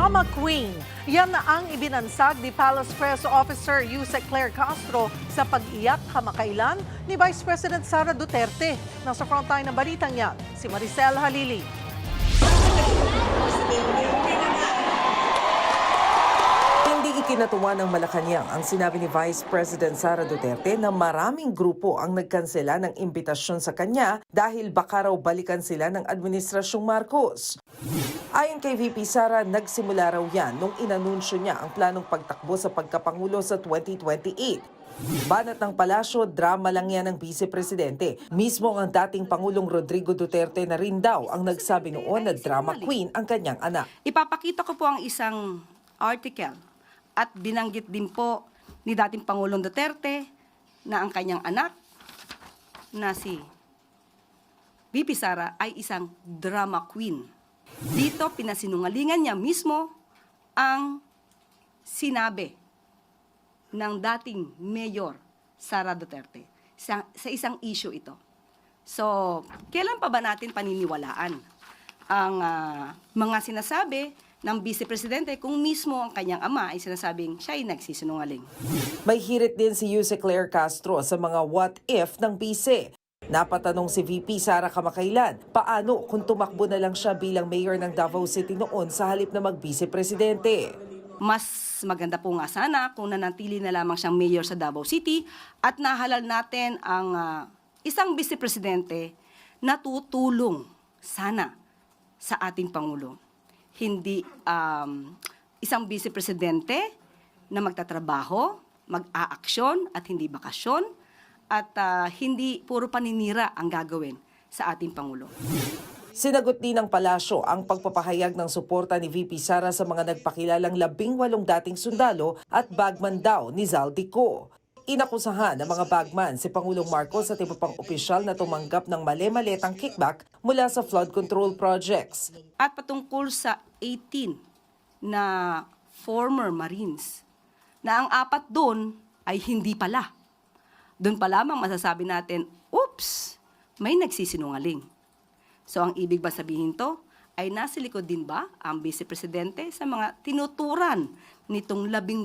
Drama Queen. Yan na ang ibinansag ni Palace Press Officer Yusek Claire Castro sa pag-iyak kamakailan ni Vice President Sara Duterte. Nasa frontline ng balitang yan, si Maricel Halili. Hindi ikinatuwa ng Malacanang ang sinabi ni Vice President Sara Duterte na maraming grupo ang nagkansela ng imbitasyon sa kanya dahil baka raw balikan sila ng Administrasyong Marcos. Ayon kay VP Sara, nagsimula raw yan nung inanunsyo niya ang planong pagtakbo sa pagkapangulo sa 2028. Banat ng palasyo, drama lang yan ng Vice Presidente. Mismo ang dating Pangulong Rodrigo Duterte na rin daw ang nagsabi noon na drama queen ang kanyang anak. Ipapakita ko po ang isang article at binanggit din po ni dating Pangulong Duterte na ang kanyang anak na si VP Sara ay isang drama queen. Dito pinasinungalingan niya mismo ang sinabi ng dating Mayor Sara Duterte sa isang issue ito. So, kailan pa ba natin paniniwalaan ang mga sinasabi ng Vice Presidente kung mismo ang kanyang ama ay sinasabing siya ay nagsisinungaling? May hirit din si Yusek Claire Castro sa mga what if ng Vice. Napatanong si VP Sara kamakailan, paano kung tumakbo na lang siya bilang mayor ng Davao City noon sa halip na mag-Vice Presidente? Mas maganda po nga sana kung nanatili na lamang siyang mayor sa Davao City at nahalal natin ang isang Vice Presidente na tutulong sana sa ating Pangulo. Hindi isang Vice Presidente na magtatrabaho, mag-aaksyon at hindi bakasyon at hindi puro paninira ang gagawin sa ating Pangulo. Sinagot din ng palasyo ang pagpapahayag ng suporta ni VP Sara sa mga nagpakilalang 18 dating sundalo at bagman daw ni Zaldico. Inakusahan ng mga bagman si Pangulong Marcos at iba pang opisyal na tumanggap ng mali-malitang kickback mula sa flood control projects. At patungkol sa 18 na former Marines, na ang 4 doon ay hindi pala. Doon pa lamang masasabi natin, oops, may nagsisinungaling. So ang ibig ba sabihin to ay nasa likod din ba ang Vice Presidente sa mga tinuturan nitong 18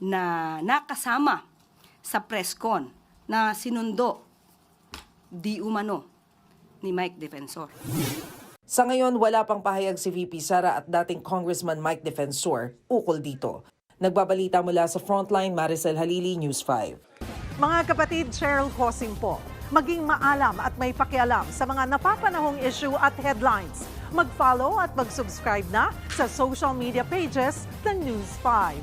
na nakasama sa presscon na sinundo di umano ni Mike Defensor? Sa ngayon, wala pang pahayag si VP Sara at dating Congressman Mike Defensor ukol dito. Nagbabalita mula sa Frontline, Maricel Halili, News 5. Mga kapatid, Cheryl Cosing po. Maging maalam at may pakialam sa mga napapanahong issue at headlines. Mag-follow at mag-subscribe na sa social media pages ng News 5.